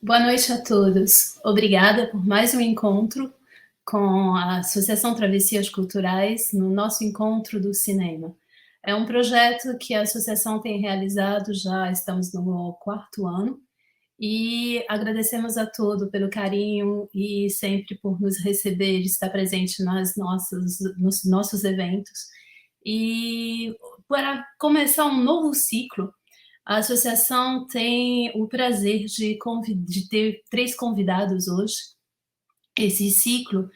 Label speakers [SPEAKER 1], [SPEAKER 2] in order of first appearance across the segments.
[SPEAKER 1] Boa noite a todos. Obrigada por mais um encontro com a Associação Travessias Culturais no nosso encontro do cinema. É um projeto que a associação tem realizado, já estamos no 4º ano, e agradecemos a todos pelo carinho e sempre por nos receber, estar presente nos nossos eventos. E para começar um novo ciclo, a associação tem o prazer de ter 3 convidados hoje. Esse ciclo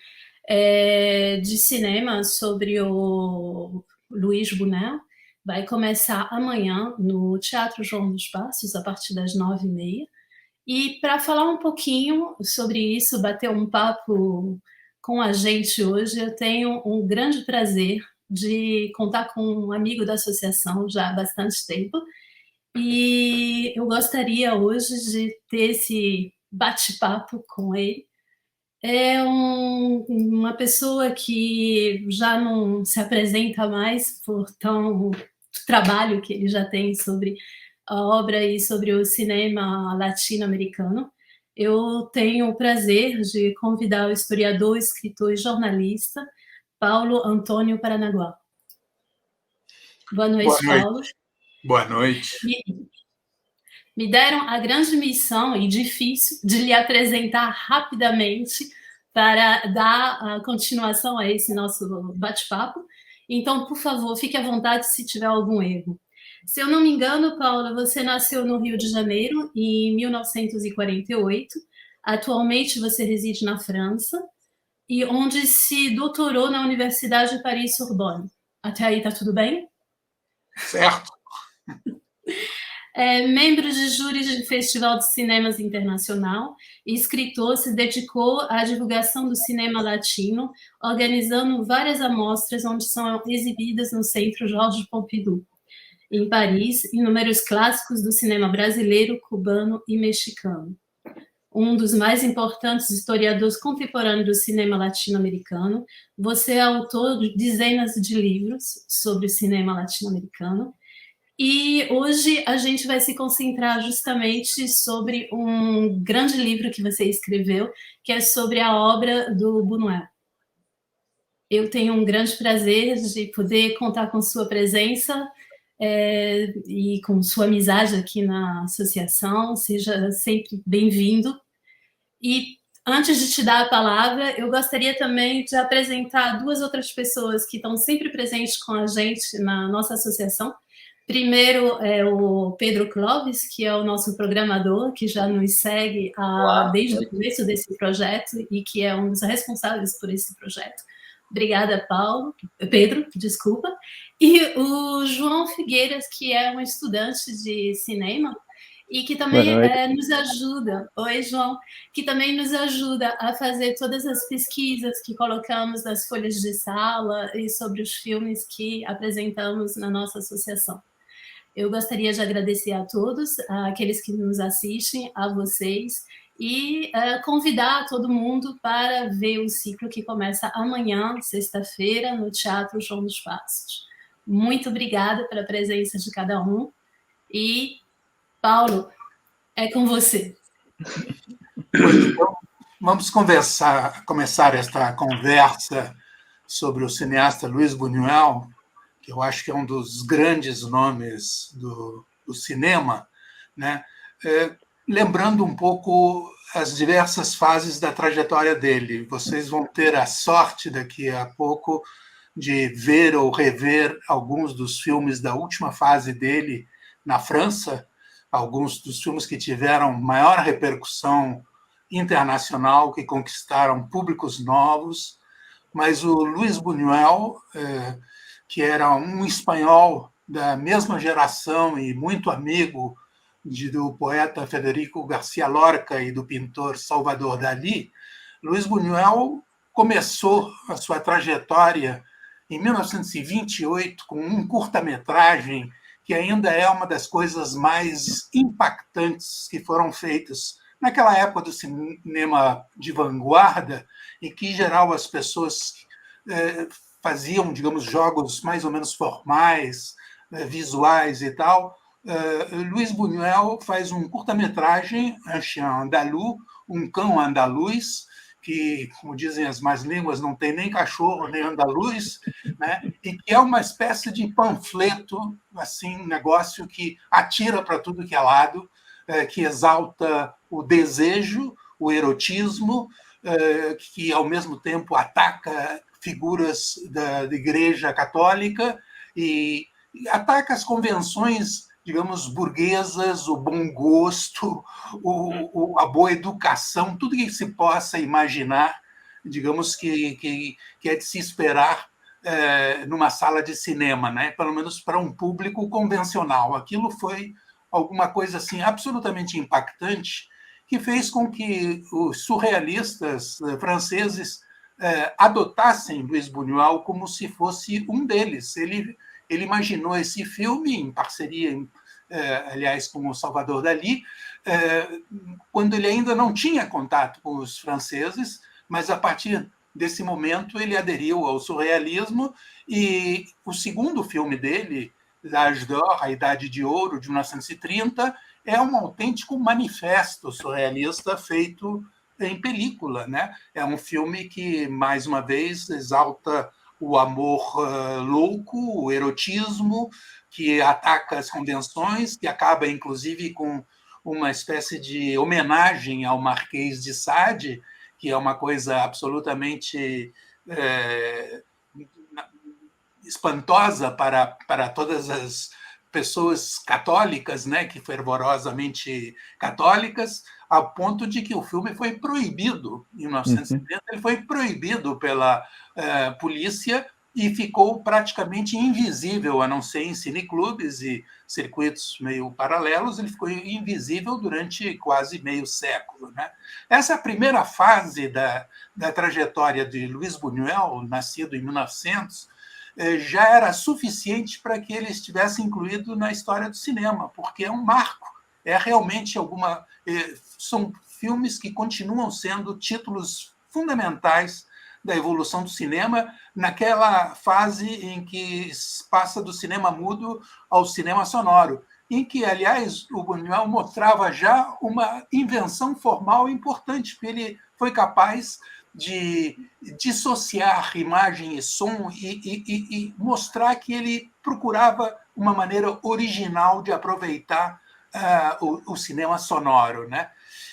[SPEAKER 1] de cinema sobre o Luiz Buñuel vai começar amanhã no Teatro João dos Passos, a partir das 9h30. E para falar um pouquinho sobre isso, bater um papo com a gente hoje, eu tenho um grande prazer de contar com um amigo da associação já há bastante tempo, e eu gostaria hoje de ter esse bate-papo com ele. É uma pessoa que já não se apresenta mais por tão trabalho que ele já tem sobre a obra e sobre o cinema latino-americano. Eu tenho o prazer de convidar o historiador, escritor e jornalista Paulo Antônio Paranaguá. Boa noite, Paulo.
[SPEAKER 2] Boa noite.
[SPEAKER 1] Me deram a grande missão e difícil de lhe apresentar rapidamente para dar continuação a esse nosso bate-papo. Então, por favor, fique à vontade se tiver algum erro. Se eu não me engano, Paula, você nasceu no Rio de Janeiro em 1948. Atualmente você reside na França, e onde se doutorou na Universidade de Paris-Sorbonne. Até aí está tudo bem?
[SPEAKER 2] Certo.
[SPEAKER 1] Membro de júri de Festival de Cinemas Internacional e escritor, se dedicou à divulgação do cinema latino, organizando várias amostras onde são exibidas no Centro Georges Pompidou, em Paris, inúmeros clássicos do cinema brasileiro, cubano e mexicano. Um dos mais importantes historiadores contemporâneos do cinema latino-americano, você é autor de dezenas de livros sobre o cinema latino-americano. E hoje a gente vai se concentrar justamente sobre um grande livro que você escreveu, que é sobre a obra do Buñuel. Eu tenho um grande prazer de poder contar com sua presença e com sua amizade aqui na associação. Seja sempre bem-vindo. E antes de te dar a palavra, eu gostaria também de apresentar 2 outras pessoas que estão sempre presentes com a gente na nossa associação. Primeiro é o Pedro Clóvis, que é o nosso programador, que já nos segue desde o começo desse projeto e que é um dos responsáveis por esse projeto. Obrigada, Pedro, desculpa. E o João Figueiras, que é um estudante de cinema e que também nos ajuda. Oi, João. Que também nos ajuda a fazer todas as pesquisas que colocamos nas folhas de sala e sobre os filmes que apresentamos na nossa associação. Eu gostaria de agradecer a todos, aqueles que nos assistem, a vocês, e convidar todo mundo para ver o ciclo que começa amanhã, sexta-feira, no Teatro João dos Passos. Muito obrigada pela presença de cada um. E, Paulo, é com você.
[SPEAKER 2] Então, vamos começar esta conversa sobre o cineasta Luiz Buñuel, que eu acho que é um dos grandes nomes do cinema, né? Lembrando um pouco as diversas fases da trajetória dele. Vocês vão ter a sorte daqui a pouco de ver ou rever alguns dos filmes da última fase dele na França, alguns dos filmes que tiveram maior repercussão internacional, que conquistaram públicos novos, mas o Luiz Buñuel, que era um espanhol da mesma geração e muito amigo do poeta Federico García Lorca e do pintor Salvador Dalí, Luiz Buñuel começou a sua trajetória em 1928 com um curta-metragem que ainda é uma das coisas mais impactantes que foram feitas naquela época do cinema de vanguarda, em que, em geral, as pessoas faziam, digamos, jogos mais ou menos formais, visuais e tal, Luiz Buñuel faz um curta-metragem, Un Chien Andalou, um cão andaluz, que, como dizem as más línguas, não tem nem cachorro, nem andaluz, né? E que é uma espécie de panfleto, assim, um negócio que atira para tudo que é lado, que exalta o desejo, o erotismo, que, ao mesmo tempo, ataca figuras da Igreja Católica e ataca as convenções, digamos, burguesas, o bom gosto, a boa educação, tudo que se possa imaginar, digamos, que é de se esperar numa sala de cinema, né? Pelo menos para um público convencional. Aquilo foi alguma coisa assim absolutamente impactante, que fez com que os surrealistas franceses adotassem Luiz Buñuel como se fosse um deles. Ele imaginou esse filme em parceria, aliás, com o Salvador Dalí, quando ele ainda não tinha contato com os franceses, mas a partir desse momento ele aderiu ao surrealismo, e o segundo filme dele, L'Âge d'Or, A Idade de Ouro, de 1930, é um autêntico manifesto surrealista feito em película, né? É um filme que, mais uma vez, exalta o amor louco, o erotismo, que ataca as convenções, que acaba, inclusive, com uma espécie de homenagem ao Marquês de Sade, que é uma coisa absolutamente espantosa para todas as pessoas católicas, né, que fervorosamente católicas, ao ponto de que o filme foi proibido em 1970, ele foi proibido pela polícia e ficou praticamente invisível, a não ser em cineclubes e circuitos meio paralelos, ele ficou invisível durante quase meio século, né? Essa é a primeira fase da trajetória de Luiz Buñuel, nascido em 1900, já era suficiente para que ele estivesse incluído na história do cinema, porque é um marco, é realmente são filmes que continuam sendo títulos fundamentais da evolução do cinema, naquela fase em que passa do cinema mudo ao cinema sonoro, em que, aliás, o Buñuel mostrava já uma invenção formal importante, porque ele foi capaz de dissociar imagem e som e mostrar que ele procurava uma maneira original de aproveitar o cinema sonoro, né?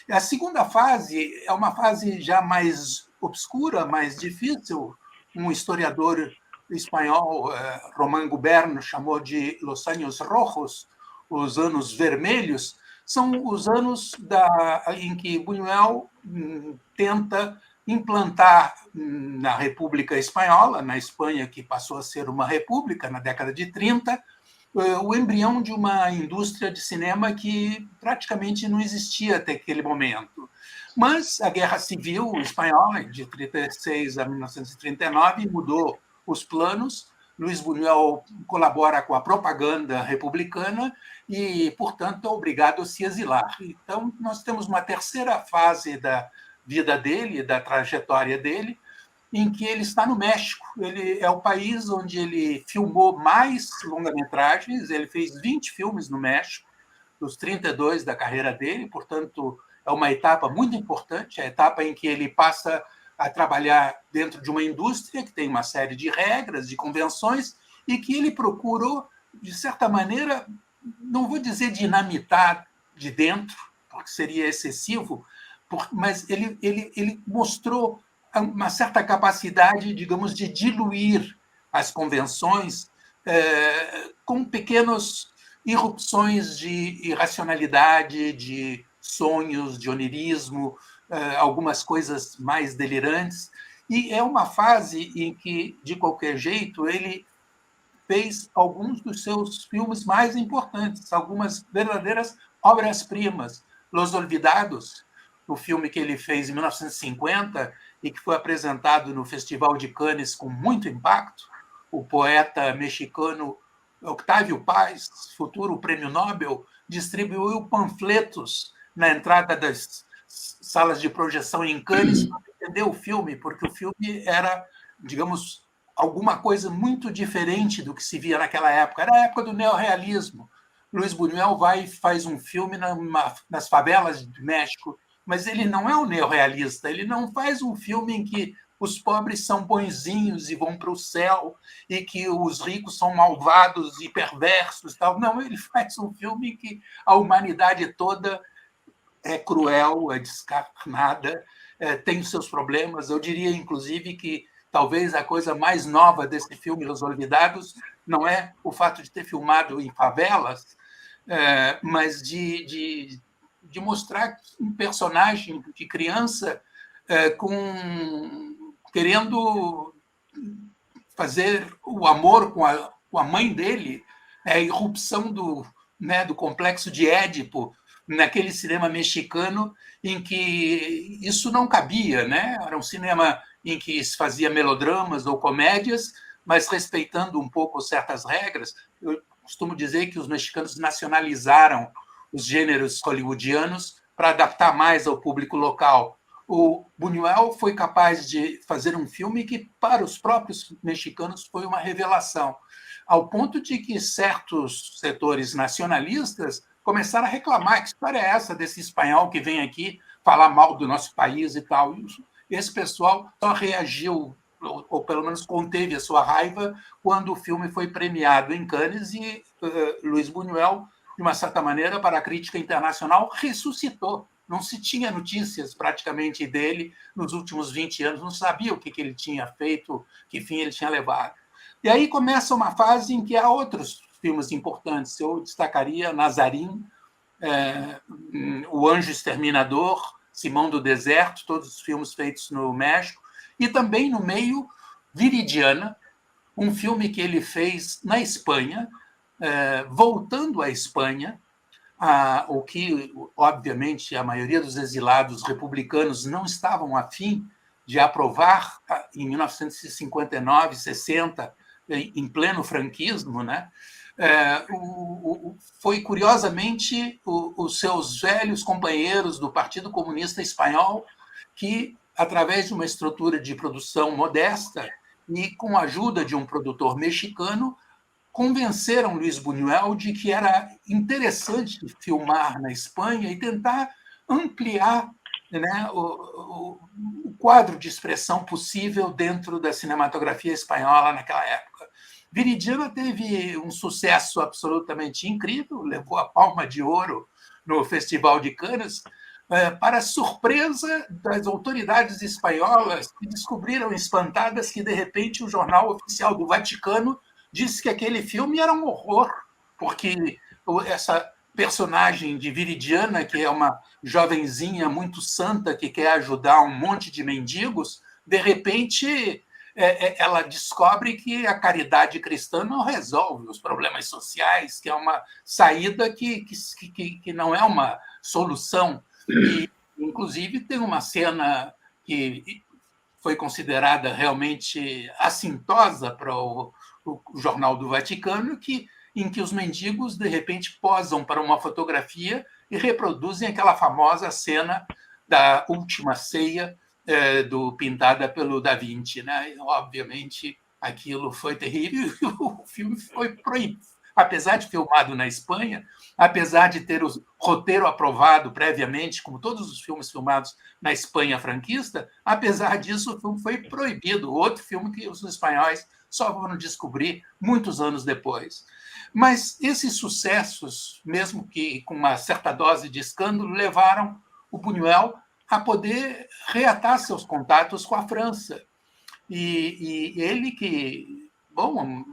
[SPEAKER 2] A segunda fase é uma fase já mais obscura, mais difícil. Um historiador espanhol, Román Guberno, chamou de Los Años Rojos, os anos vermelhos. São os anos em que Buñuel tenta implantar na República Espanhola, na Espanha, que passou a ser uma república na década de 30, o embrião de uma indústria de cinema que praticamente não existia até aquele momento. Mas a Guerra Civil Espanhola, de 1936 a 1939, mudou os planos. Luiz Buñuel colabora com a propaganda republicana e, portanto, é obrigado a se exilar. Então, nós temos uma terceira fase da vida dele, da trajetória dele, em que ele está no México. Ele é o país onde ele filmou mais longa-metragens, ele fez 20 filmes no México, dos 32 da carreira dele, portanto, é uma etapa muito importante, a etapa em que ele passa a trabalhar dentro de uma indústria que tem uma série de regras, de convenções, e que ele procurou, de certa maneira, não vou dizer dinamitar de dentro, porque seria excessivo, mas ele mostrou uma certa capacidade, digamos, de diluir as convenções com pequenas irrupções de irracionalidade, de sonhos, de onirismo, algumas coisas mais delirantes. E é uma fase em que, de qualquer jeito, ele fez alguns dos seus filmes mais importantes, algumas verdadeiras obras-primas. Los Olvidados, o filme que ele fez em 1950 e que foi apresentado no Festival de Cannes com muito impacto, o poeta mexicano Octavio Paz, futuro prêmio Nobel, distribuiu panfletos na entrada das salas de projeção em Cannes para entender o filme, porque o filme era, digamos, alguma coisa muito diferente do que se via naquela época. Era a época do neorrealismo. Luiz Buñuel vai e faz um filme nas favelas do México, mas ele não é um neorrealista, ele não faz um filme em que os pobres são bonzinhos e vão para o céu, e que os ricos são malvados e perversos. Tal. Não, ele faz um filme em que a humanidade toda é cruel, é descarnada, tem os seus problemas. Eu diria, inclusive, que talvez a coisa mais nova desse filme, Los Olvidados, não é o fato de ter filmado em favelas, mas de mostrar um personagem de criança querendo fazer o amor com a mãe dele, a irrupção do complexo de Édipo, naquele cinema mexicano em que isso não cabia, né? Era um cinema em que se fazia melodramas ou comédias, mas respeitando um pouco certas regras. Eu costumo dizer que os mexicanos nacionalizaram os gêneros hollywoodianos para adaptar mais ao público local. O Buñuel foi capaz de fazer um filme que, para os próprios mexicanos, foi uma revelação, ao ponto de que certos setores nacionalistas começaram a reclamar: que história é essa desse espanhol que vem aqui falar mal do nosso país e tal. E esse pessoal só reagiu, ou pelo menos conteve a sua raiva, quando o filme foi premiado em Cannes e Luiz Buñuel, de uma certa maneira, para a crítica internacional, ressuscitou. Não se tinha notícias praticamente dele nos últimos 20 anos, não sabia o que ele tinha feito, que fim ele tinha levado. E aí começa uma fase em que há outros filmes importantes. Eu destacaria Nazarim, O Anjo Exterminador, Simão do Deserto, todos os filmes feitos no México, e também no meio Viridiana, um filme que ele fez na Espanha, voltando à Espanha, o que, obviamente, a maioria dos exilados republicanos não estavam afim de aprovar em 1959, 60, em pleno franquismo, né? Foi, curiosamente, os seus velhos companheiros do Partido Comunista Espanhol que, através de uma estrutura de produção modesta e com a ajuda de um produtor mexicano, convenceram Luiz Buñuel de que era interessante filmar na Espanha e tentar ampliar, né, o quadro de expressão possível dentro da cinematografia espanhola naquela época. Viridiana teve um sucesso absolutamente incrível, levou a Palma de Ouro no Festival de Cannes, para surpresa das autoridades espanholas, que descobriram espantadas que, de repente, o jornal oficial do Vaticano disse que aquele filme era um horror, porque essa personagem de Viridiana, que é uma jovenzinha muito santa que quer ajudar um monte de mendigos, de repente ela descobre que a caridade cristã não resolve os problemas sociais, que é uma saída que não é uma solução. E, inclusive, tem uma cena que foi considerada realmente assintosa para o Jornal do Vaticano, em que os mendigos, de repente, posam para uma fotografia e reproduzem aquela famosa cena da Última Ceia, pintada pelo Da Vinci. Né? E, obviamente, aquilo foi terrível e o filme foi proibido. Apesar de filmado na Espanha, apesar de ter o roteiro aprovado previamente, como todos os filmes filmados na Espanha franquista, apesar disso, o filme foi proibido. Outro filme que os espanhóis só vão descobrir muitos anos depois. Mas esses sucessos, mesmo que com uma certa dose de escândalo, levaram o Buñuel a poder reatar seus contatos com a França. E ele que, bom,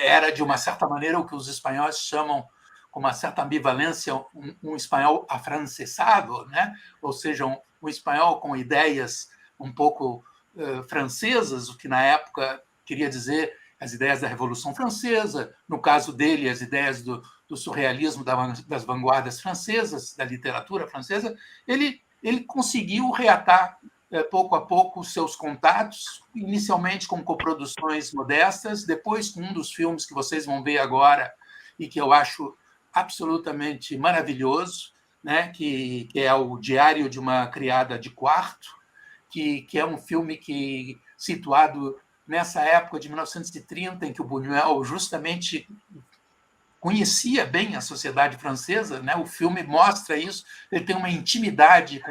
[SPEAKER 2] era de uma certa maneira o que os espanhóis chamam, com uma certa ambivalência, um espanhol afrancesado, né? Ou seja, um espanhol com ideias um pouco francesas, o que na época queria dizer as ideias da Revolução Francesa, no caso dele, as ideias do surrealismo das vanguardas francesas, da literatura francesa. Ele conseguiu reatar pouco a pouco os seus contatos, inicialmente com coproduções modestas, depois com um dos filmes que vocês vão ver agora e que eu acho absolutamente maravilhoso, né, que é o Diário de uma Criada de Quarto, que é um filme situado nessa época de 1930, em que o Buñuel justamente conhecia bem a sociedade francesa, né? O filme mostra isso, ele tem uma intimidade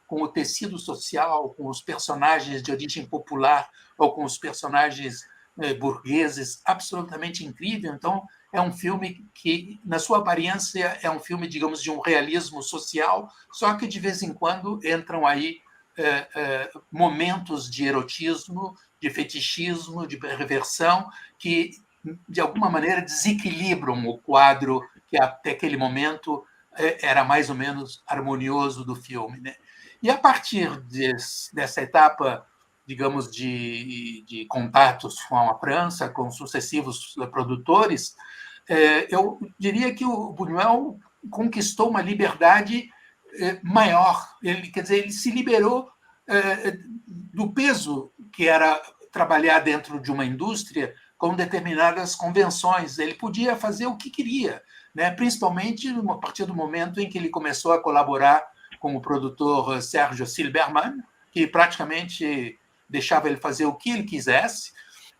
[SPEAKER 2] com o tecido social, com os personagens de origem popular ou com os personagens burgueses, absolutamente incrível. Então, é um filme que, na sua aparência, é um filme, digamos, de um realismo social, só que de vez em quando entram aí momentos de erotismo, de fetichismo, de perversão, que, de alguma maneira, desequilibram o quadro que, até aquele momento, era mais ou menos harmonioso do filme, né? E, a partir dessa etapa, digamos, de contatos com a França, com sucessivos produtores, eu diria que o Buñuel conquistou uma liberdade maior. Ele, quer dizer, ele se liberou do peso que era trabalhar dentro de uma indústria com determinadas convenções. Ele podia fazer o que queria, né? Principalmente a partir do momento em que ele começou a colaborar com o produtor Sergio Silberman, que praticamente deixava ele fazer o que ele quisesse.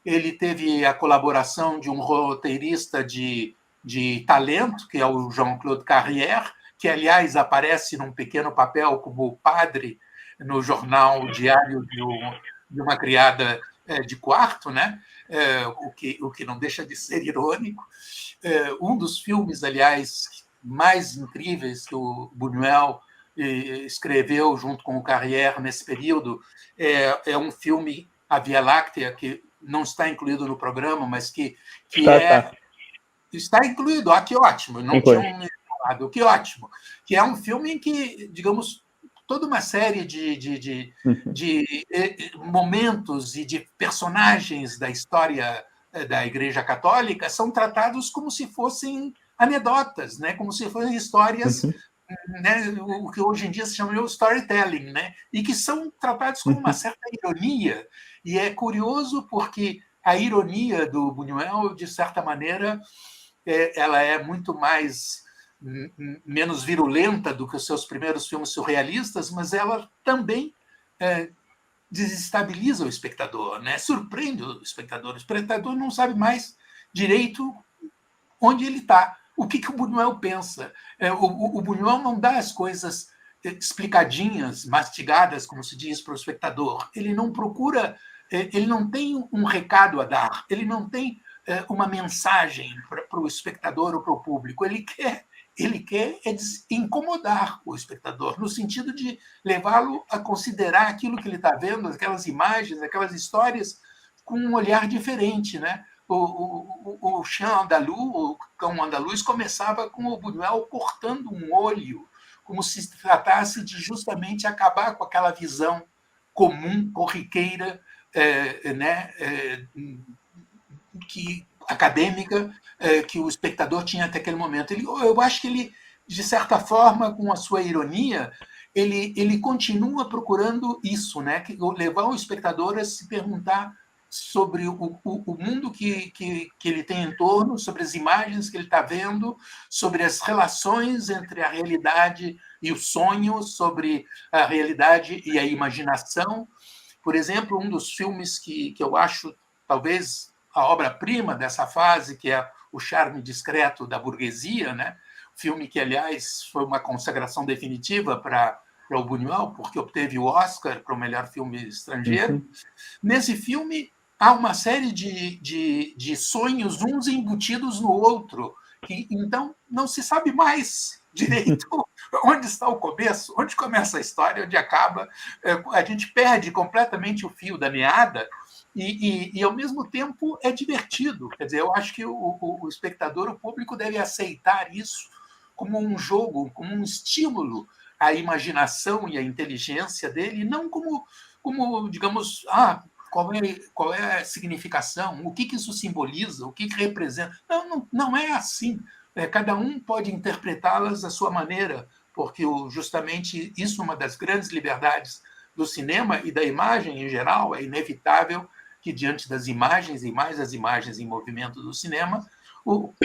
[SPEAKER 2] Ele teve a colaboração de um roteirista de talento, que é o Jean-Claude Carrière, que, aliás, aparece num pequeno papel como padre no jornal diário de uma criada de quarto, né? O que não deixa de ser irônico. Um dos filmes, aliás, mais incríveis que o Buñuel escreveu junto com o Carrière nesse período é um filme, A Via Láctea, que não está incluído no programa, mas que está incluído. Ah, que ótimo! Não tinham falado. Que ótimo! Que é um filme em que, digamos, toda uma série de momentos e de personagens da história da Igreja Católica são tratados como se fossem anedotas, né? Como se fossem histórias, né? O que hoje em dia se chama de storytelling, né? E que são tratados com uma certa ironia. E é curioso porque a ironia do Buñuel, de certa maneira, ela é muito menos virulenta do que os seus primeiros filmes surrealistas, mas ela também desestabiliza o espectador, né? Surpreende o espectador. O espectador não sabe mais direito onde ele está, o que o Buñuel pensa. O Buñuel não dá as coisas explicadinhas, mastigadas, como se diz, para o espectador. Ele não procura, ele não tem um recado a dar, ele não tem uma mensagem para o espectador ou para o público. Ele quer incomodar o espectador, no sentido de levá-lo a considerar aquilo que ele está vendo, aquelas imagens, aquelas histórias, com um olhar diferente, né? O Chien Andalou, o Cão Andaluz, começava com o Buñuel cortando um olho, como se tratasse de justamente acabar com aquela visão comum, corriqueira, né? Acadêmica, que o espectador tinha até aquele momento. Eu acho que ele, de certa forma, com a sua ironia, ele continua procurando isso, né? Levar o espectador a se perguntar sobre o mundo que ele tem em torno, sobre as imagens que ele está vendo, sobre as relações entre a realidade e o sonho, sobre a realidade e a imaginação. Por exemplo, um dos filmes que eu acho, talvez, a obra-prima dessa fase, que é O Charme Discreto da Burguesia, né? Filme que, aliás, foi uma consagração definitiva para o Buñuel, porque obteve o Oscar para o melhor filme estrangeiro. Nesse filme, há uma série de sonhos, uns embutidos no outro, que, então, não se sabe mais direito onde está o começo, onde começa a história, onde acaba. A gente perde completamente o fio da meada, e, ao mesmo tempo, é divertido. Quer dizer, eu acho que o espectador, o público, deve aceitar isso como um jogo, como um estímulo à imaginação e à inteligência dele, não como digamos, qual é a significação, o que isso simboliza, o que representa. Não é assim. Cada um pode interpretá-las da sua maneira, porque justamente isso é uma das grandes liberdades do cinema e da imagem em geral. É inevitável que, diante das imagens e mais as imagens em movimento do cinema,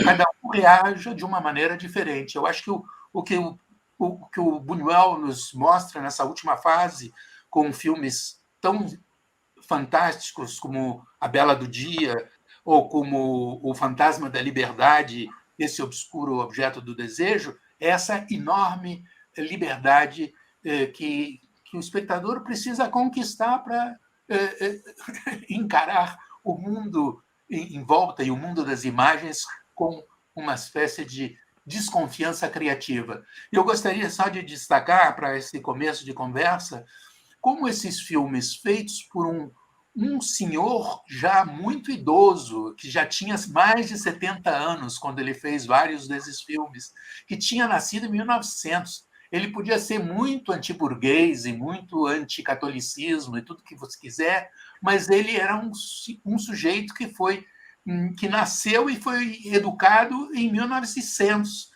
[SPEAKER 2] cada um reaja de uma maneira diferente. Eu acho que o que o Buñuel nos mostra nessa última fase, com filmes tão fantásticos como A Bela do Dia ou como O Fantasma da Liberdade, Esse Obscuro Objeto do Desejo, é essa enorme liberdade que o espectador precisa conquistar para encarar o mundo em volta e o mundo das imagens com uma espécie de desconfiança criativa. Eu gostaria só de destacar, para esse começo de conversa, como esses filmes feitos por um senhor já muito idoso, que já tinha mais de 70 anos quando ele fez vários desses filmes, que tinha nascido em 1900. Ele podia ser muito antiburguês e muito anticatolicismo e tudo que você quiser, mas ele era um sujeito que nasceu e foi educado em 1900,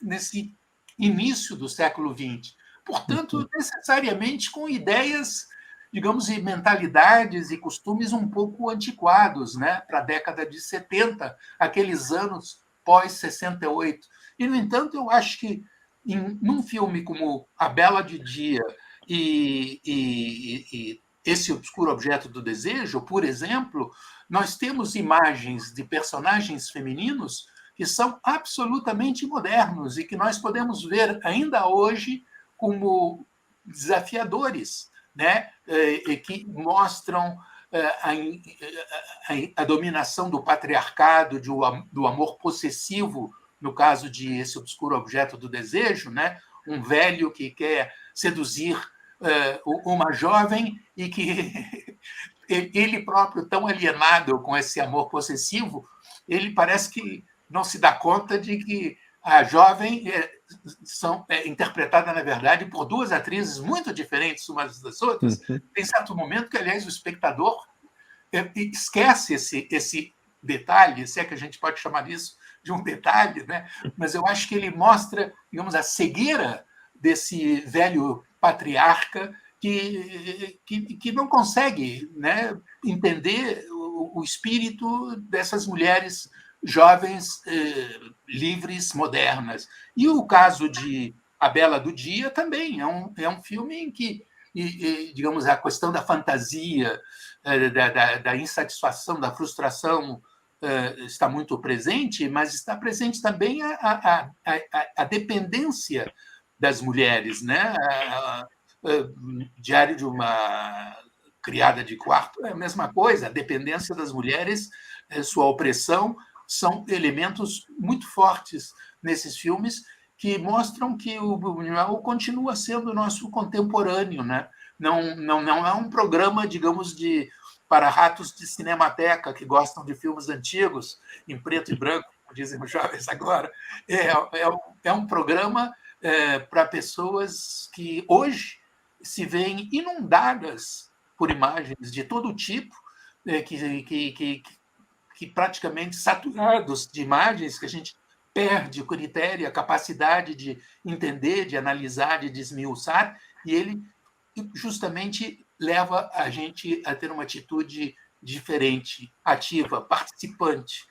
[SPEAKER 2] nesse início do século XX. Portanto, necessariamente com ideias, digamos, e mentalidades e costumes um pouco antiquados, né, para a década de 70, aqueles anos pós-68. E, no entanto, eu acho que num filme como A Bela de Dia e Esse Obscuro Objeto do Desejo, por exemplo, nós temos imagens de personagens femininos que são absolutamente modernos e que nós podemos ver ainda hoje como desafiadores, né? Que mostram a dominação do patriarcado, do amor possessivo, no caso de Esse Obscuro Objeto do Desejo, né? Um velho que quer seduzir uma jovem e que ele próprio, tão alienado com esse amor possessivo, ele parece que não se dá conta de que a jovem é interpretada, na verdade, por duas atrizes muito diferentes umas das outras. Tem certo momento que, aliás, o espectador esquece esse detalhe, se é que a gente pode chamar isso de um detalhe, né? Mas eu acho que ele mostra, digamos, a cegueira desse velho patriarca que não consegue, né, entender o espírito dessas mulheres jovens, livres, modernas. E o caso de A Bela do Dia também é um filme em que, digamos, a questão da fantasia, da insatisfação, da frustração está muito presente, mas está presente também a dependência das mulheres, né? Diário de uma criada de quarto é a mesma coisa, a dependência das mulheres, sua opressão, são elementos muito fortes nesses filmes que mostram que o Buñuel continua sendo nosso contemporâneo, né? Não é um programa, digamos, para ratos de cinemateca que gostam de filmes antigos, em preto e branco, como dizem os jovens agora. É um programa para pessoas que hoje se veem inundadas por imagens de todo tipo, que praticamente saturados de imagens, que a gente perde o critério, a capacidade de entender, de analisar, de desmiuçar, e ele justamente leva a gente a ter uma atitude diferente, ativa, participante,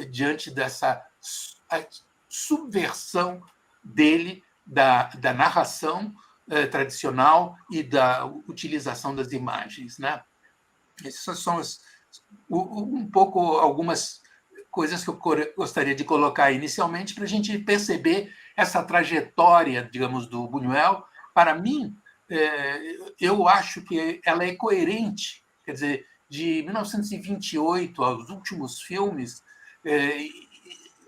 [SPEAKER 2] diante dessa subversão dele da narração tradicional e da utilização das imagens, né? Essas são um pouco algumas coisas que eu gostaria de colocar inicialmente para a gente perceber essa trajetória, digamos, do Buñuel. Para mim, eu acho que ela é coerente, quer dizer, de 1928 aos últimos filmes,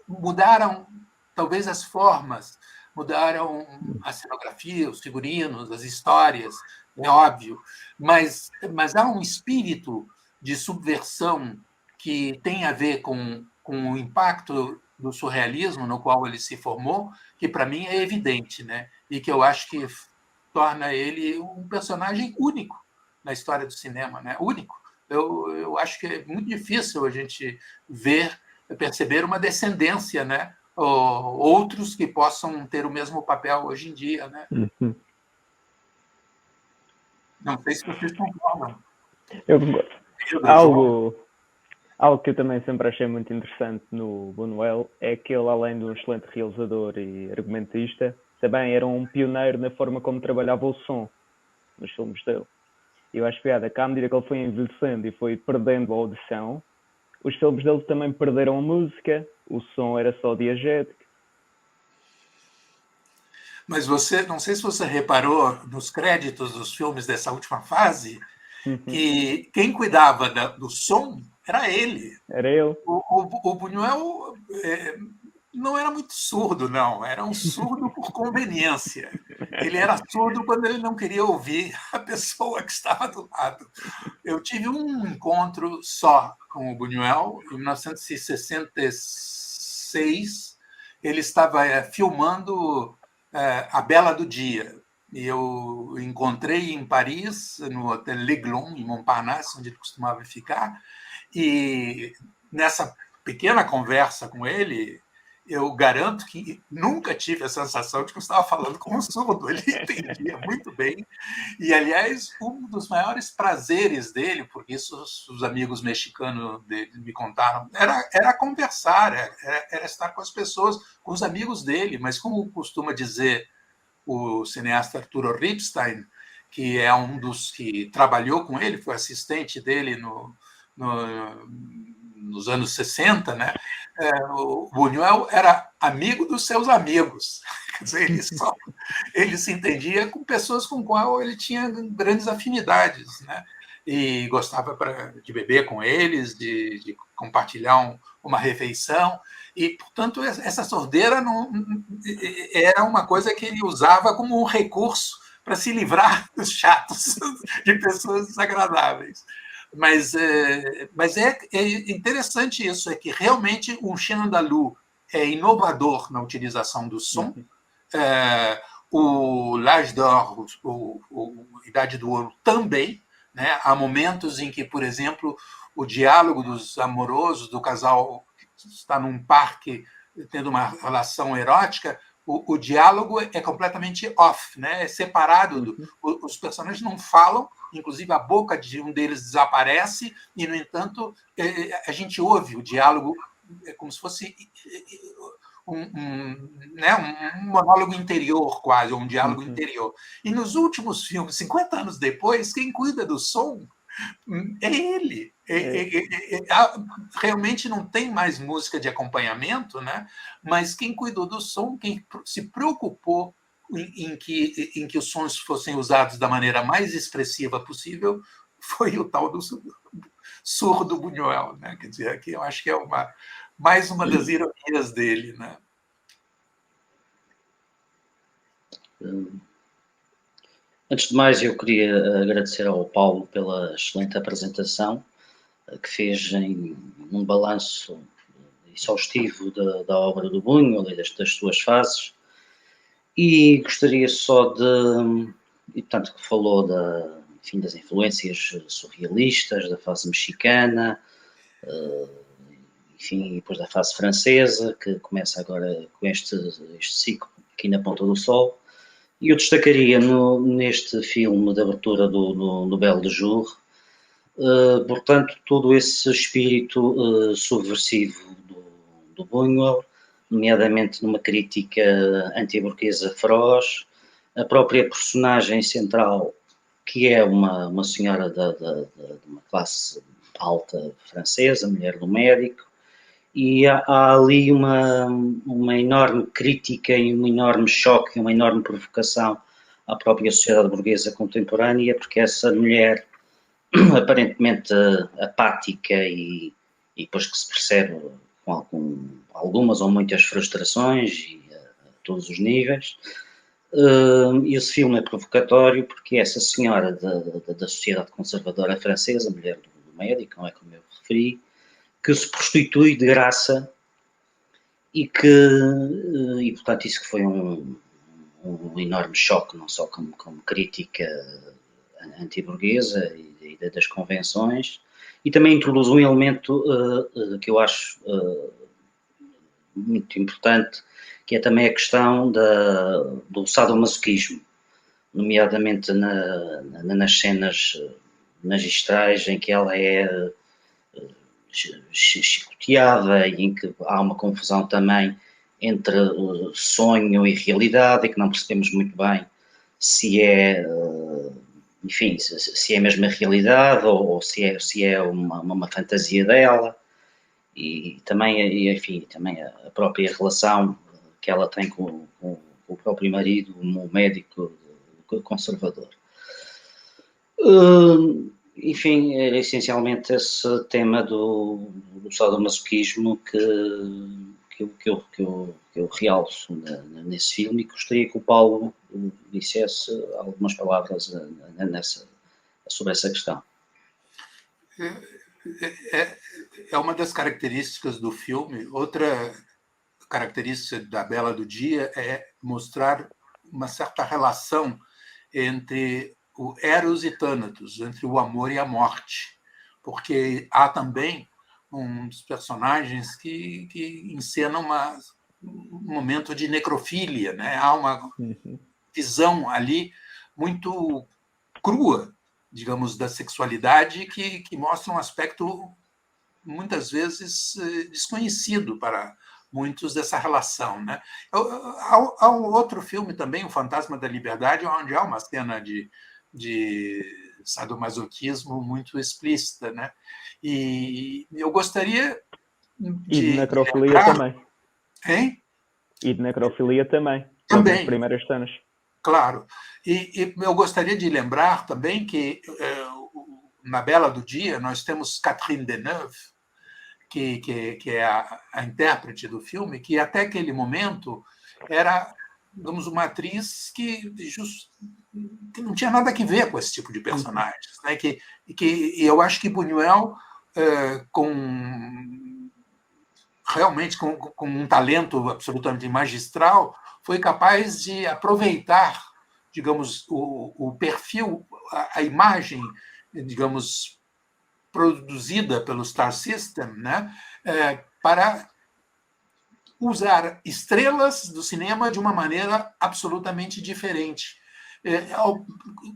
[SPEAKER 2] mudaram talvez as formas, mudaram a cenografia, os figurinos, as histórias, é óbvio, mas há um espírito de subversão que tem a ver com o impacto do surrealismo no qual ele se formou, que para mim é evidente, né? E que eu acho que torna ele um personagem único na história do cinema, né? Único. Eu acho que é muito difícil a gente perceber uma descendência, né? Ou outros que possam ter o mesmo papel hoje em dia, né? Não sei se vocês concordam.
[SPEAKER 3] Algo que eu também sempre achei muito interessante no Buñuel é que ele, além de um excelente realizador e argumentista, também era um pioneiro na forma como trabalhava o som nos filmes dele. Eu acho que à medida que ele foi envelhecendo e foi perdendo a audição, os filmes dele também perderam a música, o som era só diegético.
[SPEAKER 2] Mas não sei se você reparou nos créditos dos filmes dessa última fase, que quem cuidava do som era ele.
[SPEAKER 3] Era ele.
[SPEAKER 2] O Buñuel não era muito surdo, não. Era um surdo por conveniência. Ele era surdo quando ele não queria ouvir a pessoa que estava do lado. Eu tive um encontro só com o Buñuel, em 1966. Ele estava filmando A Bela do Dia. E eu encontrei em Paris, no Hotel L'Aiglon, em Montparnasse, onde ele costumava ficar. E nessa pequena conversa com ele, eu garanto que nunca tive a sensação de que eu estava falando com um surdo. Ele entendia muito bem. E, aliás, um dos maiores prazeres dele, porque isso os amigos mexicanos dele me contaram, era conversar, era estar com as pessoas, com os amigos dele. Mas, como costuma dizer o cineasta Arturo Ripstein, que é um dos que trabalhou com ele, foi assistente dele nos anos 60, né? O Buñuel era amigo dos seus amigos. Quer dizer, ele se entendia com pessoas com quais ele tinha grandes afinidades, né? E gostava de beber com eles, de compartilhar uma refeição. E, portanto, essa sordeira era uma coisa que ele usava como um recurso para se livrar dos chatos, de pessoas desagradáveis. Mas é interessante isso, é que realmente o Chien Andalou é inovador na utilização do som. O L'Âge d'Or, o Idade do Ouro, também. Né? Há momentos em que, por exemplo, o diálogo dos amorosos, do casal que está num parque tendo uma relação erótica, o diálogo é completamente off, né? É separado. Os personagens não falam, inclusive a boca de um deles desaparece, e, no entanto, a gente ouve o diálogo como se fosse um monólogo interior, quase, ou um diálogo interior. E nos últimos filmes, 50 anos depois, quem cuida do som é ele. Realmente não tem mais música de acompanhamento, né? Mas quem cuidou do som, quem se preocupou em que os sons fossem usados da maneira mais expressiva possível, foi o tal do surdo Buñuel, né? Quer dizer, aqui eu acho que é mais uma das ironias dele, né?
[SPEAKER 4] Antes de mais, eu queria agradecer ao Paulo pela excelente apresentação que fez em um balanço exaustivo da obra do Buñuel e das suas fases. E gostaria só e tanto que falou das influências surrealistas, da fase mexicana, enfim, depois da fase francesa, que começa agora com este ciclo aqui na Ponta do Sol. E eu destacaria neste filme de abertura do Belle de Jour, portanto, todo esse espírito subversivo do Buñuel, nomeadamente numa crítica anti-burguesa feroz, a própria personagem central, que é uma senhora de uma classe alta francesa, mulher do médico, e há ali uma enorme crítica e um enorme choque, uma enorme provocação à própria sociedade burguesa contemporânea, porque essa mulher aparentemente apática e depois que se percebe com algumas ou muitas frustrações a todos os níveis. Esse filme é provocatório porque essa senhora da sociedade conservadora francesa, mulher do médico, não é como eu referi, que se prostitui de graça e portanto isso que foi um enorme choque, não só como crítica anti-burguesa e das convenções, e também introduz um elemento que eu acho muito importante, que é também a questão do sadomasoquismo, nomeadamente nas cenas magistrais em que ela é chicoteada e em que há uma confusão também entre sonho e realidade, e que não percebemos muito bem se é, enfim, se é mesmo a realidade ou se é uma fantasia dela. e também, enfim, também a própria relação que ela tem com o próprio marido, um médico conservador. Enfim, era essencialmente esse tema do sadomasoquismo que eu realço nesse filme, e gostaria que o Paulo dissesse algumas palavras sobre essa questão.
[SPEAKER 2] É uma das características do filme. Outra característica da Bela do Dia é mostrar uma certa relação entre o Eros e Thanatos, entre o amor e a morte, porque há também um dos personagens que encena um momento de necrofilia, né? Há uma visão ali muito crua, digamos, da sexualidade que mostra um aspecto muitas vezes desconhecido para muitos dessa relação, né? Há um outro filme também, O Fantasma da Liberdade, onde há uma cena de sadomasoquismo muito explícita, né? E eu gostaria
[SPEAKER 3] E de necrofilia
[SPEAKER 2] lembrar...
[SPEAKER 3] também.
[SPEAKER 2] Hein?
[SPEAKER 3] E de necrofilia também.
[SPEAKER 2] Também.
[SPEAKER 3] Nas primeiras cenas.
[SPEAKER 2] Claro. E eu gostaria de lembrar também que na Bela do Dia nós temos Catherine Deneuve, que é a intérprete do filme, que até aquele momento era, digamos, uma atriz que não tinha nada a ver com esse tipo de personagens, né? Que eu acho que Buñuel, realmente com um talento absolutamente magistral, foi capaz de aproveitar, digamos, o perfil, a imagem, digamos, produzida pelo Star System, né, para usar estrelas do cinema de uma maneira absolutamente diferente.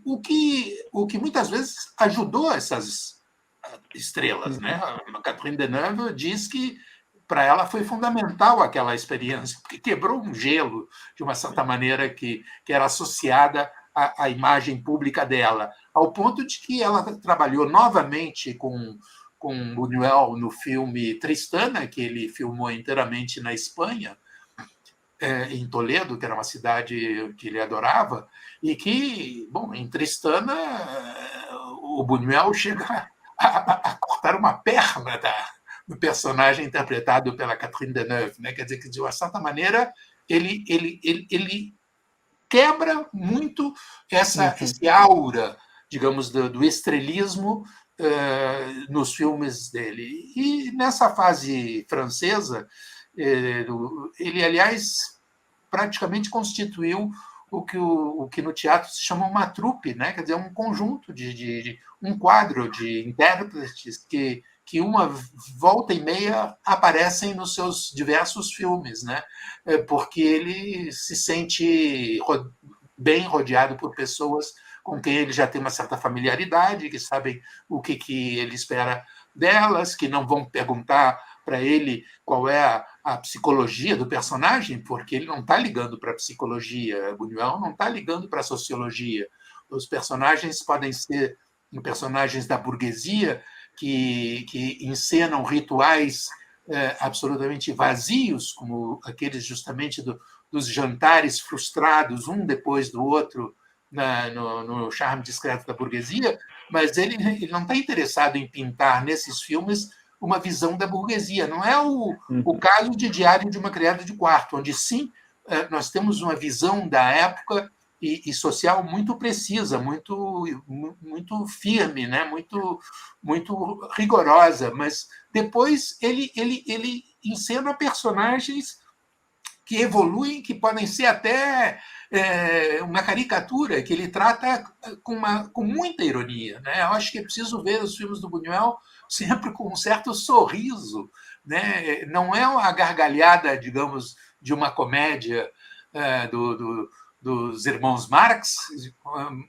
[SPEAKER 2] O que muitas vezes ajudou essas estrelas, né? A Catherine Deneuve diz que para ela foi fundamental aquela experiência, porque quebrou um gelo, de uma certa maneira, que era associada à imagem pública dela, ao ponto de que ela trabalhou novamente com Buñuel no filme Tristana, que ele filmou inteiramente na Espanha, em Toledo, que era uma cidade que ele adorava, e que, bom, em Tristana, o Buñuel chega a cortar uma perna do personagem interpretado pela Catherine Deneuve, né? Quer dizer que, de uma certa maneira, ele quebra muito esse aura, digamos, do estrelismo nos filmes dele. E nessa fase francesa, ele, aliás, praticamente constituiu o que no teatro se chama uma troupe, né? Quer dizer, um conjunto um quadro de intérpretes que uma volta e meia aparecem nos seus diversos filmes, né? Porque ele se sente bem rodeado por pessoas com quem ele já tem uma certa familiaridade, que sabem o que ele espera delas, que não vão perguntar para ele qual é a psicologia do personagem, porque ele não está ligando para a psicologia, Buñuel não está ligando para a sociologia. Os personagens podem ser personagens da burguesia que encenam rituais absolutamente vazios, como aqueles justamente dos jantares frustrados, um depois do outro, no Charme Discreto da Burguesia, mas ele não está interessado em pintar nesses filmes uma visão da burguesia. Não é o caso de Diário de uma Criada de Quarto, onde sim nós temos uma visão da época e social muito precisa, muito firme, né? muito rigorosa, mas depois ele encena personagens que evoluem, que podem ser até uma caricatura, que ele trata com muita ironia, né? Eu acho que é preciso ver os filmes do Buñuel sempre com um certo sorriso, né? Não é uma gargalhada, digamos, de uma comédia dos irmãos Marx,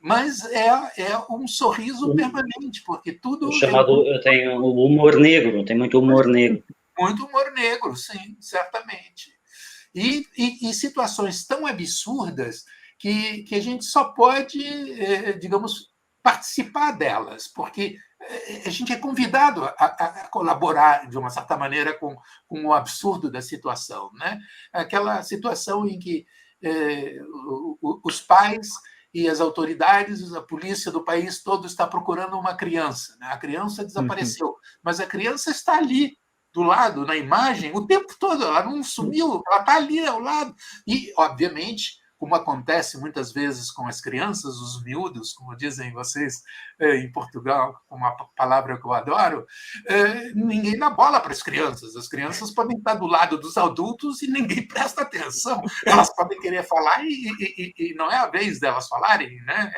[SPEAKER 2] mas é um sorriso permanente, porque tudo...
[SPEAKER 4] Tem o humor negro, tem muito humor negro.
[SPEAKER 2] Muito humor negro, sim, certamente. E situações tão absurdas que a gente só pode, digamos, participar delas, porque a gente é convidado a colaborar, de uma certa maneira, com o absurdo da situação, né? Aquela situação em que os pais e as autoridades, a polícia do país todo está procurando uma criança, né? A criança desapareceu, mas a criança está ali, do lado, na imagem, o tempo todo, ela não sumiu, ela está ali ao lado. E, obviamente, como acontece muitas vezes com as crianças, os miúdos, como dizem vocês em Portugal, uma palavra que eu adoro, ninguém dá bola para as crianças. As crianças podem estar do lado dos adultos e ninguém presta atenção. Elas podem querer falar e não é a vez delas falarem, né?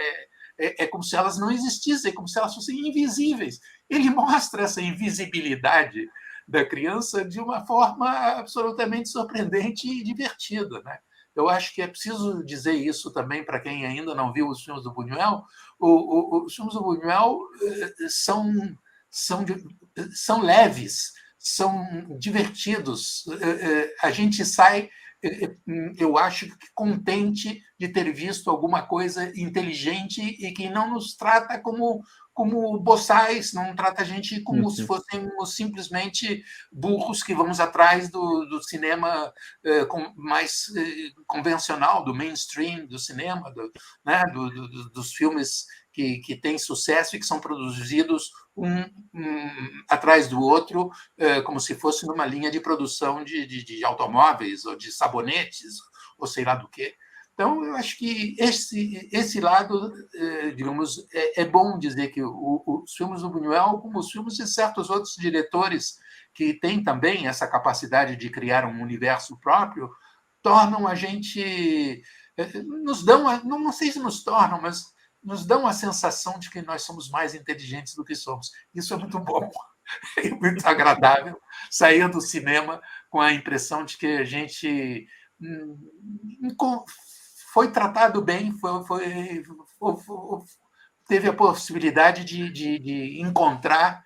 [SPEAKER 2] É como se elas não existissem, como se elas fossem invisíveis. Ele mostra essa invisibilidade da criança de uma forma absolutamente surpreendente e divertida, né? Eu acho que é preciso dizer isso também para quem ainda não viu os filmes do Buñuel. Os filmes do Buñuel são leves, são divertidos. A gente sai, eu acho, contente de ter visto alguma coisa inteligente e que não nos trata como boçais, não trata a gente como se fôssemos simplesmente burros que vamos atrás do cinema mais convencional, do mainstream do cinema, né, dos filmes que têm sucesso e que são produzidos um atrás do outro, como se fosse numa linha de produção de automóveis ou de sabonetes, ou sei lá do quê. Então, eu acho que esse lado, digamos, é bom dizer que os filmes do Buñuel, como os filmes de certos outros diretores que têm também essa capacidade de criar um universo próprio, tornam a gente, nos dão, não sei se nos tornam, mas nos dão a sensação de que nós somos mais inteligentes do que somos. Isso é muito bom, é muito agradável sair do cinema com a impressão de que a gente foi tratado bem, teve a possibilidade de encontrar,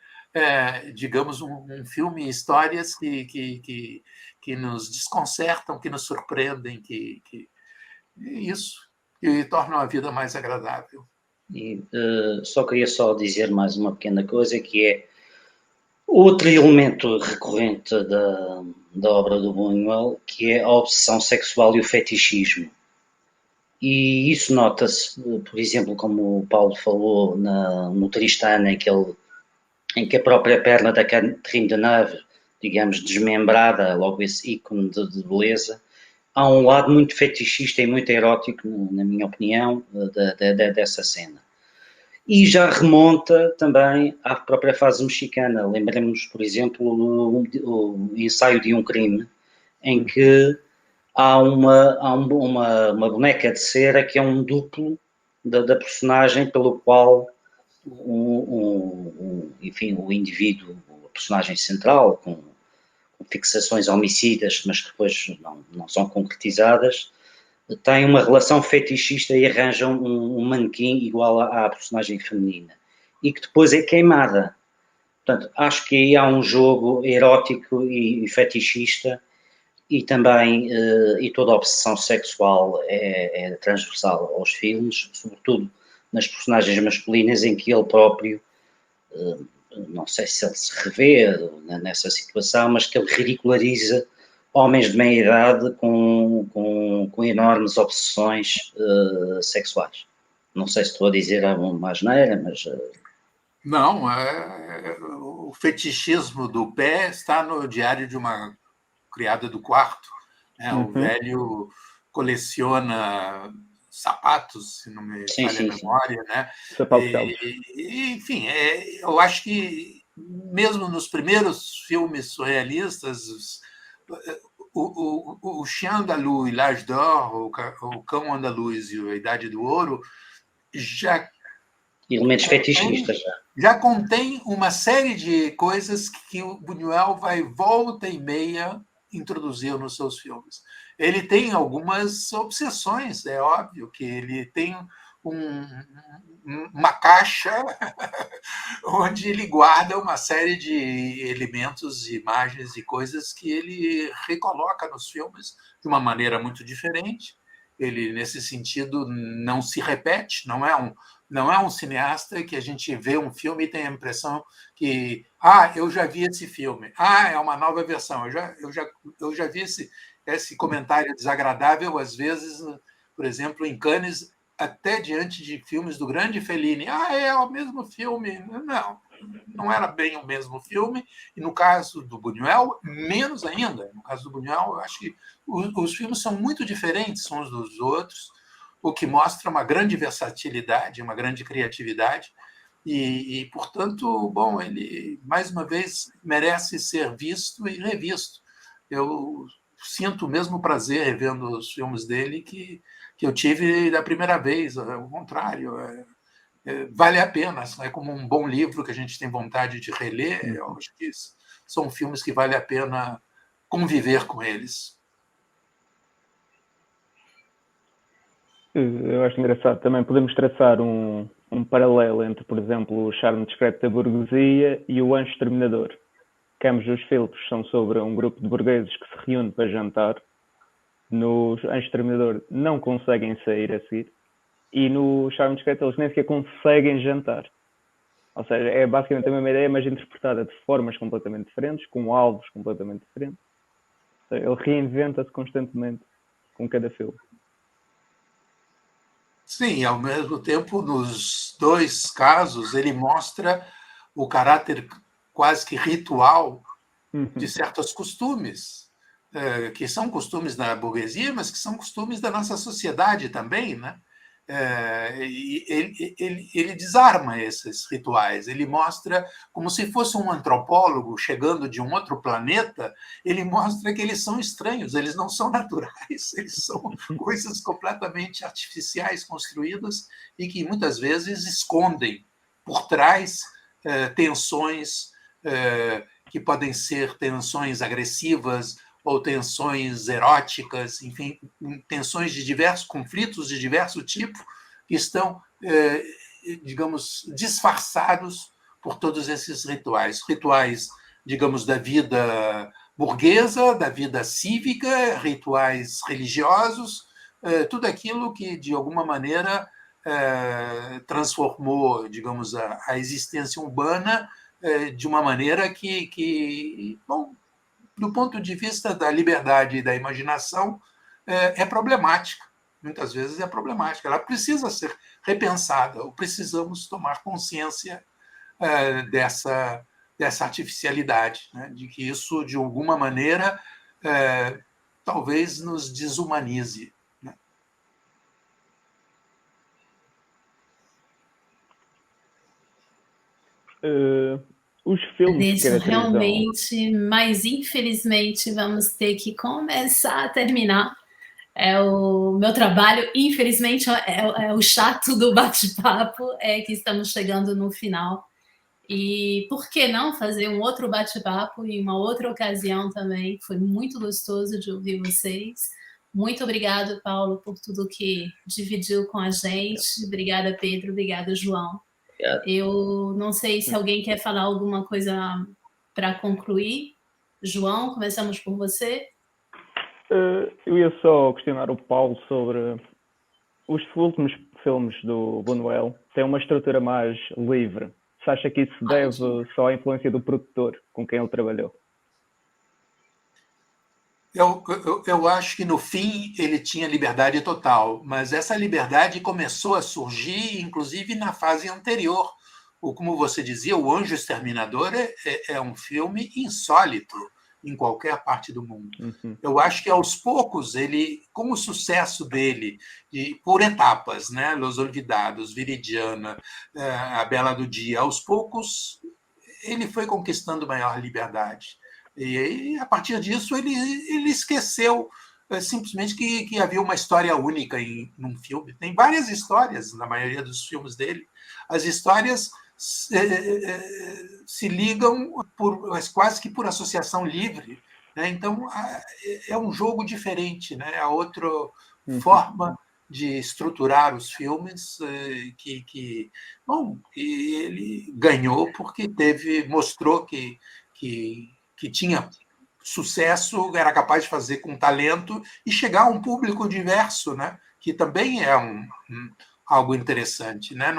[SPEAKER 2] digamos, um filme, histórias que nos desconcertam, que nos surpreendem, isso, que tornam a vida mais agradável.
[SPEAKER 4] E só queria dizer mais uma pequena coisa, que é outro elemento recorrente da obra do Buñuel, que é a obsessão sexual e o fetichismo. E isso nota-se, por exemplo, como o Paulo falou, no Tristano, em que a própria perna da Catherine Deneuve, digamos, desmembrada, logo esse ícone de beleza, há um lado muito fetichista e muito erótico, na minha opinião, dessa cena. E já remonta também à própria fase mexicana. Lembremos, por exemplo, o Ensaio de um Crime, em que há uma boneca de cera que é um duplo da personagem, pelo qual enfim, o indivíduo, a personagem central, com fixações homicidas, mas que depois não são concretizadas, tem uma relação fetichista e arranjam um manequim igual à personagem feminina, e que depois é queimada. Portanto, acho que aí há um jogo erótico e fetichista, e também e toda a obsessão sexual é transversal aos filmes, sobretudo nas personagens masculinas, em que ele próprio, não sei se ele se revê nessa situação, mas que ele ridiculariza homens de meia idade com enormes obsessões sexuais. Não sei se estou a dizer uma asneira, mas...
[SPEAKER 2] Não, o fetichismo do pé está no Diário de uma Criada do Quarto. Né? O velho coleciona sapatos, se não me falha a memória, né? Enfim, eu acho que mesmo nos primeiros filmes surrealistas, o Chien Andalou e L'Âge d'Or, o Cão Andaluz e a Idade do Ouro, já
[SPEAKER 4] elementos fetichistas
[SPEAKER 2] já contém uma série de coisas que o Buñuel vai volta e meia introduzir nos seus filmes. Ele tem algumas obsessões, é óbvio que ele tem uma caixa onde ele guarda uma série de elementos, imagens e coisas que ele recoloca nos filmes de uma maneira muito diferente. Ele, nesse sentido, não se repete, Não é um cineasta que a gente vê um filme e tem a impressão que eu já vi esse filme, é uma nova versão. Eu já vi esse comentário desagradável, às vezes, por exemplo, em Cannes, até diante de filmes do grande Fellini. É o mesmo filme. Não era bem o mesmo filme, e no caso do Buñuel, menos ainda. No caso do Buñuel, eu acho que os filmes são muito diferentes uns dos outros, o que mostra uma grande versatilidade, uma grande criatividade, e portanto, bom, ele, mais uma vez, merece ser visto e revisto. Eu sinto o mesmo prazer revendo os filmes dele que eu tive da primeira vez, ao contrário. Vale a pena, é como um bom livro que a gente tem vontade de reler. Eu acho que são filmes que vale a pena conviver com eles.
[SPEAKER 3] Eu acho engraçado. Também podemos traçar um paralelo entre, por exemplo, O Charme Discreto da Burguesia e O Anjo Exterminador. Que ambos os filmes são sobre um grupo de burgueses que se reúne para jantar. No Anjo Exterminador não conseguem sair a seguir. E no Charme Discreto eles nem sequer conseguem jantar. Ou seja, é basicamente a mesma ideia, mas interpretada de formas completamente diferentes, com alvos completamente diferentes. Ou seja, ele reinventa-se constantemente com cada filme.
[SPEAKER 2] Sim, ao mesmo tempo, nos dois casos, ele mostra o caráter quase que ritual de certos costumes, que são costumes da burguesia, mas que são costumes da nossa sociedade também, né? Ele desarma esses rituais, ele mostra, como se fosse um antropólogo chegando de um outro planeta, ele mostra que eles são estranhos, eles não são naturais, eles são coisas completamente artificiais, construídas, e que muitas vezes escondem por trás tensões que podem ser tensões agressivas ou tensões eróticas, enfim, tensões de diversos conflitos de diverso tipo que estão, digamos, disfarçados por todos esses rituais, digamos, da vida burguesa, da vida cívica, rituais religiosos, tudo aquilo que, de alguma maneira, transformou, digamos, a existência urbana de uma maneira que bom, do ponto de vista da liberdade e da imaginação, é problemática. Muitas vezes é problemática. Ela precisa ser repensada, ou precisamos tomar consciência dessa artificialidade, né? De que isso, de alguma maneira, talvez nos desumanize. Né?
[SPEAKER 3] Os filmes
[SPEAKER 1] Isso,
[SPEAKER 3] que caracterizam...
[SPEAKER 1] realmente, mas infelizmente vamos ter que começar a terminar. É o meu trabalho, infelizmente, é o chato do bate-papo, é que estamos chegando no final. E por que não fazer um outro bate-papo em uma outra ocasião também? Foi muito gostoso de ouvir vocês. Muito obrigado, Paulo, por tudo que dividiu com a gente. Obrigada, Pedro. Obrigada, João. Eu não sei se alguém quer falar alguma coisa para concluir. João, começamos por você.
[SPEAKER 3] Eu ia só questionar o Paulo sobre os últimos filmes do Buñuel. Têm uma estrutura mais livre. Você acha que isso deve só à influência do produtor com quem ele trabalhou?
[SPEAKER 2] Eu acho que, no fim, ele tinha liberdade total, mas essa liberdade começou a surgir, inclusive, na fase anterior. Como você dizia, O Anjo Exterminador é um filme insólito em qualquer parte do mundo.
[SPEAKER 3] Uhum.
[SPEAKER 2] Eu acho que, aos poucos, ele, com o sucesso dele, por etapas, né? Los Olvidados, Viridiana, A Bela do Dia, aos poucos, ele foi conquistando maior liberdade. E, a partir disso, ele esqueceu simplesmente que havia uma história única num filme. Tem várias histórias na maioria dos filmes dele. As histórias se ligam quase que por associação livre, né? Então, é um jogo diferente, né? É outra forma de estruturar os filmes bom, ele ganhou porque mostrou que tinha sucesso, era capaz de fazer com talento e chegar a um público diverso, né? Que também é algo interessante, né?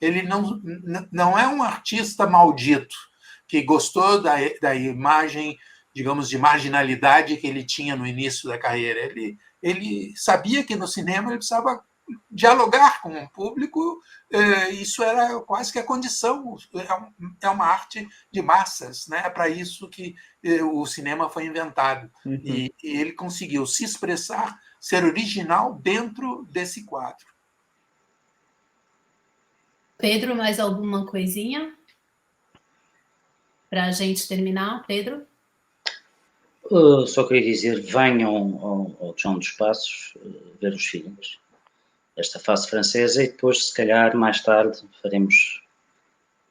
[SPEAKER 2] Ele não é um artista maldito que gostou da imagem, digamos, de marginalidade que ele tinha no início da carreira. Ele sabia que no cinema ele precisava dialogar com o público, isso era quase que a condição, é uma arte de massas, né? É para isso que o cinema foi inventado.
[SPEAKER 3] Uhum.
[SPEAKER 2] E ele conseguiu se expressar, ser original dentro desse quadro.
[SPEAKER 1] Pedro, mais alguma coisinha para a gente terminar, Pedro?
[SPEAKER 4] Só queria dizer, venham ao Chão dos Passos ver os filmes, esta fase francesa, e depois, se calhar, mais tarde, faremos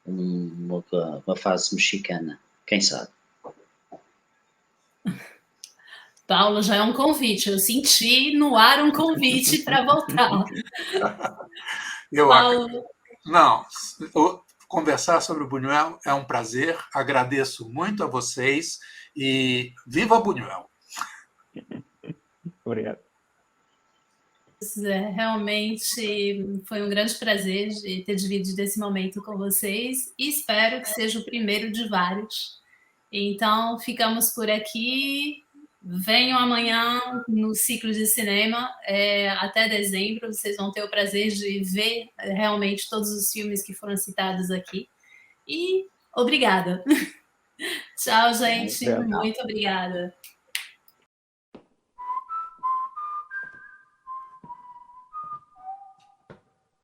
[SPEAKER 4] uma fase mexicana, quem sabe.
[SPEAKER 1] Paulo, já é um convite, eu senti no ar um convite para voltar.
[SPEAKER 2] Paulo. Não, conversar sobre o Buñuel é um prazer, agradeço muito a vocês e viva Buñuel!
[SPEAKER 3] Obrigado.
[SPEAKER 1] Realmente foi um grande prazer de ter dividido esse momento com vocês e espero que seja o primeiro de vários. Então, ficamos por aqui. Venham amanhã no ciclo de cinema, até dezembro. Vocês vão ter o prazer de ver realmente todos os filmes que foram citados aqui. E obrigada. Tchau, gente. Muito obrigada.